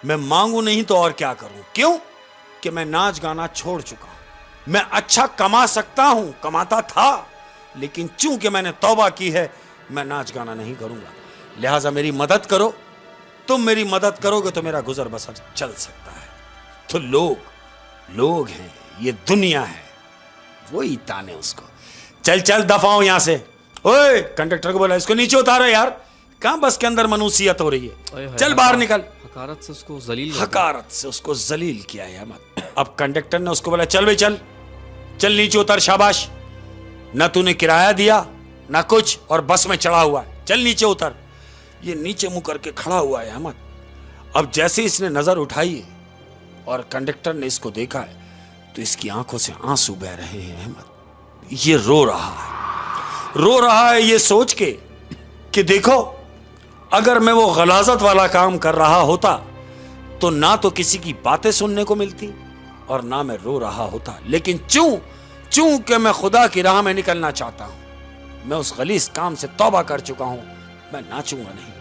मैं मांगू नहीं तो और क्या करूं? क्यों? कि मैं नाच गाना छोड़ चुका हूं। मैं अच्छा कमा सकता हूं, कमाता था, लेकिन चूंकि मैंने तौबा की है, मैं नाच गाना नहीं करूंगा। लिहाजा मेरी मदद करो, तुम मेरी मदद करोगे तो मेरा गुजर बसर चल सकता है। तो लोग हैं, ये दुनिया है, वही ताने उसको। चल चल दफाओ यहां से। ओए कंडक्टर को बोला इसको नीचे उतारो यार, कहां बस के अंदर मनुसियत हो रही है, चल बाहर निकल। हकारत से उसको जलील, हकारत से उसको जलील किया है अहमद। अब कंडक्टर ने उसको बोला चल भाई चल, चल नीचे उतर, शाबाश, ना तूने किराया दिया ना कुछ, और बस में चढ़ा हुआ है, चल नीचे उतर। ये नीचे मुंह करके खड़ा हुआ है अहमद। अब जैसे इसने नजर उठाई है और कंडक्टर ने इसको देखा है, तो इसकी आंखों से आंसू बह रहे हैं अहमद। ये रो रहा है ये सोच के कि देखो, अगर मैं वो गलाजत वाला काम कर रहा होता तो ना तो किसी की बातें सुनने को मिलती और ना मैं रो रहा होता, लेकिन चूं कि मैं खुदा की राह में निकलना चाहता हूं, मैं उस गलीज काम से तौबा कर चुका हूं, मैं नाचूंगा नहीं।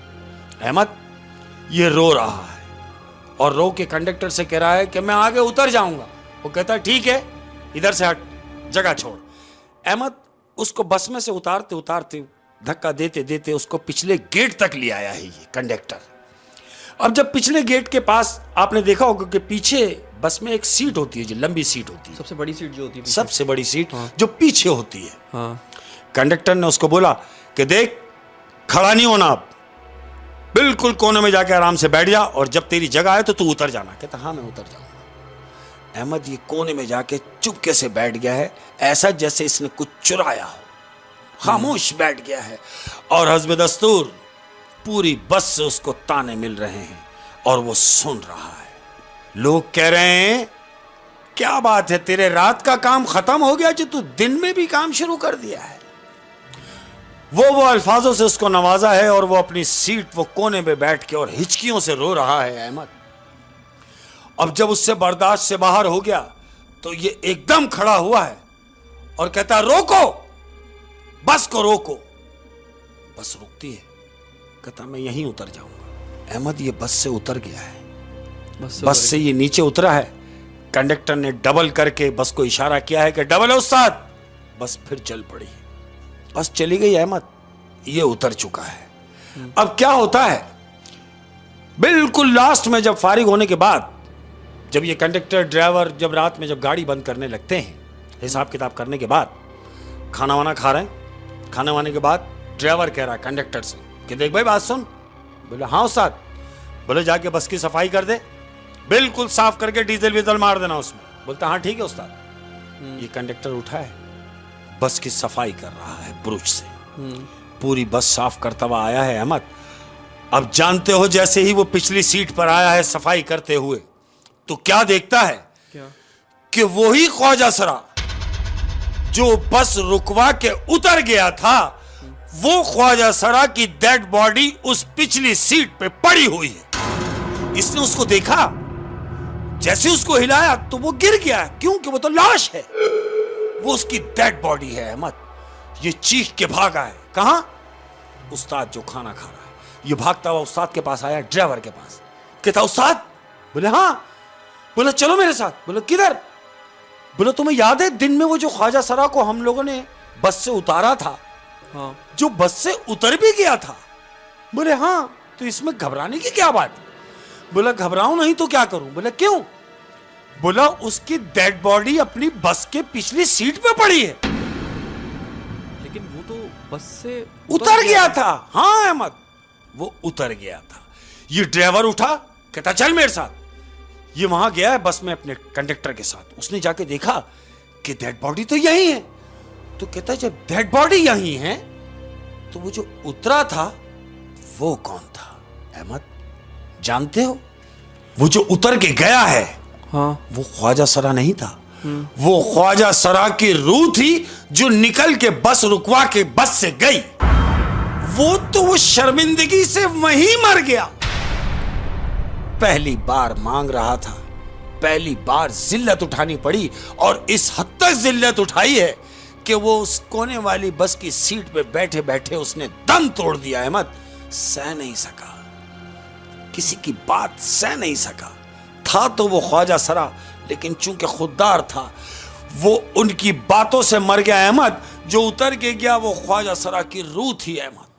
अहमद ये रो रहा है और रो के कंडक्टर से कह रहा है कि मैं आगे उतर जाऊंगा। वो कहता है ठीक है, इधर से हट, जगह छोड़। अहमद उसको बस में से उतारते उतारते, धक्का देते देते उसको पिछले गेट तक ले आया है ये कंडक्टर। अब जब पिछले गेट के पास, आपने देखा होगा कि पीछे बस में एक सीट होती है, जो लंबी सीट होती है, सबसे बड़ी सीट जो होती है, सबसे बड़ी सीट जो पीछे होती है। हाँ। कंडक्टर ने उसको बोला कि देख, खड़ा नहीं होना, अब बिल्कुल कोने में जाके आराम से बैठ जा, और जब तेरी जगह आए तो तू उतर जाना। कहता हाँ मैं उतर जाऊंगा। अहमद ये कोने में जाके चुपके से बैठ गया है, ऐसा जैसे इसने कुछ चुराया हो, खामोश बैठ गया है। और हस्ब दस्तूर पूरी बस से उसको ताने मिल रहे हैं और वो सुन रहा है। लोग कह रहे हैं क्या बात है, तेरे रात का काम खत्म हो गया जो तू दिन में भी काम शुरू कर दिया है। वो अल्फाजों से उसको नवाजा है और वो अपनी सीट, वो कोने पे बैठ के और हिचकियों से रो रहा है अहमद। अब जब उससे बर्दाश्त से बाहर हो गया तो ये एकदम खड़ा हुआ है और कहता है रोको, बस को रोको। बस रुकती है, कहता मैं यहीं उतर जाऊंगा। अहमद ये बस से उतर गया है, बस से ये नीचे उतरा है। कंडक्टर ने डबल करके बस को इशारा किया है कि डबल है उस्ताद। बस फिर चल पड़ी, बस चली गई अहमद, ये उतर चुका है। अब क्या होता है, बिल्कुल लास्ट में जब फारिग होने के बाद, जब ये कंडक्टर ड्राइवर जब रात में जब गाड़ी बंद करने लगते हैं, हिसाब किताब करने के बाद, खाना वाना खा रहे हैं, खाने वाने के बाद ड्राइवर कह रहा है कंडक्टर से कि देख भाई बात सुन। बोले हाँ उस्ताद। बोले जाके बस की सफाई कर दे, बिल्कुल साफ करके डीजल वीजल मार देना उसमें। बोलता हाँ ठीक है उस्ताद। ये कंडक्टर उठा है, बस की सफाई कर रहा है ब्रुश से, पूरी बस साफ करता हुआ आया है अहमद। अब जानते हो जैसे ही वो पिछली सीट पर आया है सफाई करते हुए, तो क्या देखता है क्या? कि वही ख्वाजा सरा जो बस रुकवा के उतर गया था, वो ख्वाजा सरा की डेड बॉडी उस पिछली सीट पे पड़ी हुई है। इसने उसको देखा, जैसे उसको हिलाया तो वो गिर गया, क्योंकि वो तो लाश है, वो उसकी डेड बॉडी है अहमद। ये चीख के भागा है, कहां? उस्ताद जो खाना खा रहा है। ये भागता हुआ उस्ताद के पास आया, ड्राइवर के पास, कहता उस्ताद बोले हाँ। बोला चलो मेरे साथ। बोला किधर? बोला तुम्हें याद है दिन में वो जो ख्वाजा सरा को हम लोगों ने बस से उतारा था? हाँ। जो बस से उतर भी गया था। बोले हाँ। तो इसमें घबराने की क्या बात? बोला घबराऊं नहीं तो क्या करूं? बोला क्यों? बोला उसकी डेड बॉडी अपनी बस के पिछली सीट पे पड़ी है। लेकिन वो तो बस से उतर गया था। हाँ अहमद, वो उतर गया था। ये ड्राइवर उठा, कहता चल मेरे साथ। ये वहां गया है बस में अपने कंडक्टर के साथ। उसने जाके देखा कि डेड बॉडी तो यही है। तो कहता जब डेड बॉडी यही है तो वो जो उतरा था वो कौन था? अहमद जानते हो, वो जो उतर के गया है, हाँ, वो ख्वाजा सरा नहीं था। वो ख्वाजा सरा की रूह थी जो निकल के बस रुकवा के बस से गई। वो शर्मिंदगी से वहीं मर गया। पहली बार मांग रहा था, पहली बार जिल्लत उठानी पड़ी, और इस हद तक जिल्लत उठाई है कि वो उस कोने वाली बस की सीट पे बैठे बैठे उसने दम तोड़ दिया। अहमद सह नहीं सका, किसी की बात सह नहीं सका। था तो वो ख्वाजा सरा, लेकिन चूंकि खुददार था वो उनकी बातों से मर गया। अहमद जो उतर के गया वो ख्वाजा सरा की रूह थी। अहमद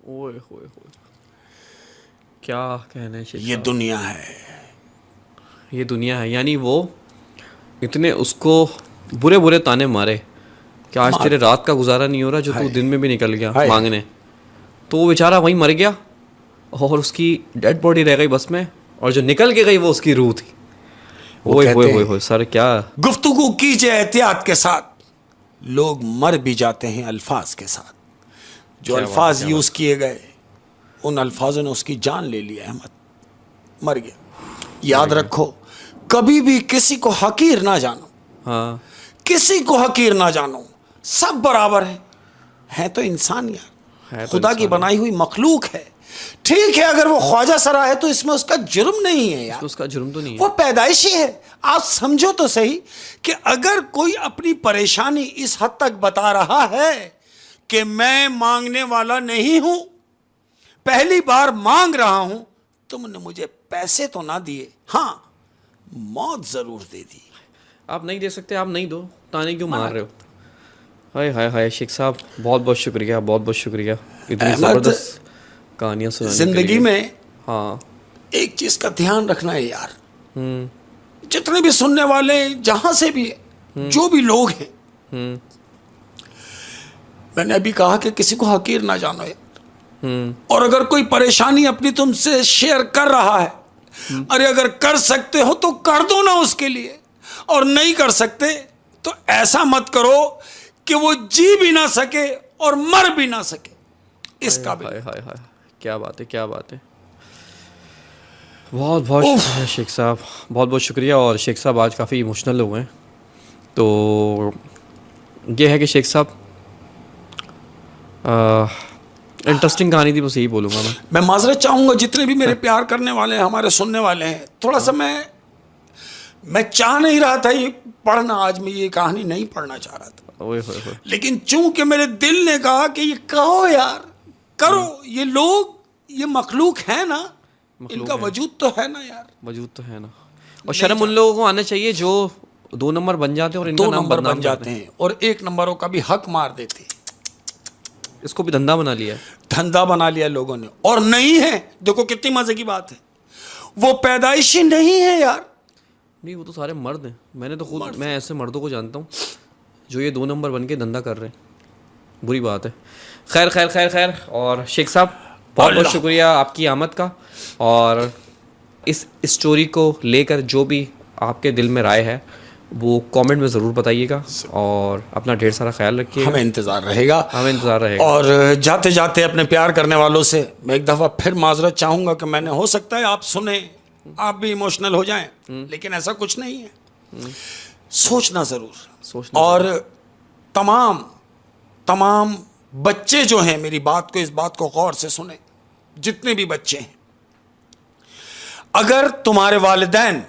ओए होए होए, क्या कहने शेख ये साहब। दुनिया है, ये दुनिया है। यानी वो इतने उसको बुरे बुरे ताने मारे कि आज तेरे रात का गुजारा नहीं हो रहा, जो तू दिन में भी निकल गया मांगने। तो वो बेचारा वहीं मर गया और उसकी डेड बॉडी रह गई बस में, और जो निकल के गई वो उसकी रूह थी। ओए होए होए होए सर, क्या गुफ्तगू कीजिए एहतियात के साथ। लोग मर भी जाते हैं अल्फाज के साथ। जो अल्फाज यूज किए गए उन अल्फाजों ने उसकी जान ले ली। अहमद मर गया। याद रखो, कभी भी किसी को हकीर ना जानो। हाँ, किसी को हकीर ना जानो, सब बराबर है तो इंसान यार, खुदा की बनाई हुई मखलूक है। ठीक है, अगर वो ख्वाजा सरा है तो इसमें उसका जुर्म नहीं है यार, उसका जुर्म तो नहीं है, वो पैदाइशी है। आप समझो तो सही कि अगर कोई अपनी परेशानी इस हद तक बता रहा है कि मैं मांगने वाला नहीं हूं, पहली बार मांग रहा हूं, तुमने मुझे पैसे तो ना दिए, हां मौत जरूर दे दी। आप नहीं दे सकते, आप नहीं दो, ताने क्यों मार रहे हो? हाय हाय हाय शेख साहब, बहुत बहुत शुक्रिया, बहुत बहुत शुक्रिया इतनी ज़बरदस्त कहानियाँ सुनाने के लिए। जिंदगी में हाँ, एक चीज का ध्यान रखना है यार, जितने भी सुनने वाले जहां से भी है, जो भी लोग हैं, मैंने अभी कहा कि किसी को हकीर ना जानो यार। और अगर कोई परेशानी अपनी तुमसे शेयर कर रहा है, अरे अगर कर सकते हो तो कर दो ना उसके लिए, और नहीं कर सकते तो ऐसा मत करो कि वो जी भी ना सके और मर भी ना सके। इसका भी हाय हाय हाय, क्या बात है, क्या बात है। बहुत बहुत शुक्रिया शेख साहब, बहुत बहुत शुक्रिया। और शेख साहब आज काफ़ी इमोशनल हुए हैं। तो ये है कि शेख साहब इंटरेस्टिंग कहानी थी, बस यही बोलूँगा मैं माजरत चाहूँगा जितने भी मेरे प्यार करने वाले हैं, हमारे सुनने वाले हैं। थोड़ा सा मैं चाह नहीं रहा था ये पढ़ना, आज मैं ये कहानी नहीं पढ़ना चाह रहा था। ओए होए होए, लेकिन चूंकि मेरे दिल ने कहा कि ये कहो यार, करो। ये लोग, ये मखलूक है ना, इनका वजूद तो है ना यार, वजूद तो है ना। और शर्म उन लोगों को आना चाहिए जो 2 नंबर बन जाते हैं और इनका 2 नाम नंबर बदनाम बन जाते हैं और 1 नंबरों का भी हक मार देते हैं। इसको भी धंधा बना लिया है, धंधा बना लिया लोगों ने। और नहीं है, देखो कितनी मजे की बात है, वो पैदाइशी नहीं है यार। नहीं, वो तो सारे मर्द हैं। मैंने तो खुद, मैं ऐसे मर्दों को जानता हूँ जो ये 2 नंबर बन के धंधा कर रहे हैं। बुरी बात है। खैर खैर खैर खैर। और शेख साहब बहुत बहुत शुक्रिया आपकी आमद का, और इस स्टोरी को लेकर जो भी आपके दिल में राय है वो कमेंट में ज़रूर बताइएगा, और अपना ढेर सारा ख्याल रखिए। हमें इंतज़ार रहेगा, हमें इंतज़ार रहेगा। और जाते जाते अपने प्यार करने वालों से मैं एक दफ़ा फिर माजरत चाहूँगा कि मैंने, हो सकता है आप सुने, आप भी इमोशनल हो जाएं, लेकिन ऐसा कुछ नहीं है। सोचना ज़रूर। और तमाम बच्चे जो हैं, मेरी बात को, इस बात को गौर से सुने, जितने भी बच्चे हैं, अगर तुम्हारे वालिदैन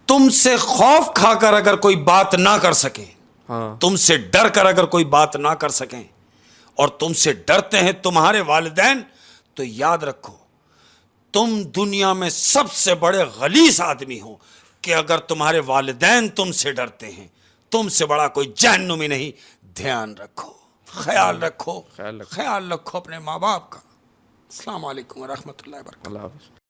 तुमसे खौफ खाकर अगर कोई बात ना कर सके, हाँ, तुमसे डर कर अगर कोई बात ना कर सकें, और तुमसे डरते हैं तुम्हारे वालिदैन, तो याद रखो तुम दुनिया में सबसे बड़े गलीस आदमी हो कि अगर तुम्हारे वालिदैन तुमसे डरते हैं, तुमसे बड़ा कोई जहन्नुमी नहीं। ध्यान रखो, ख्याल रखो, ख्याल रखो अपने माँ बाप का। अस्सलाम वालेकुम व रहमतुल्लाहि व बरकातहू। अल्लाह हाफ़िज़।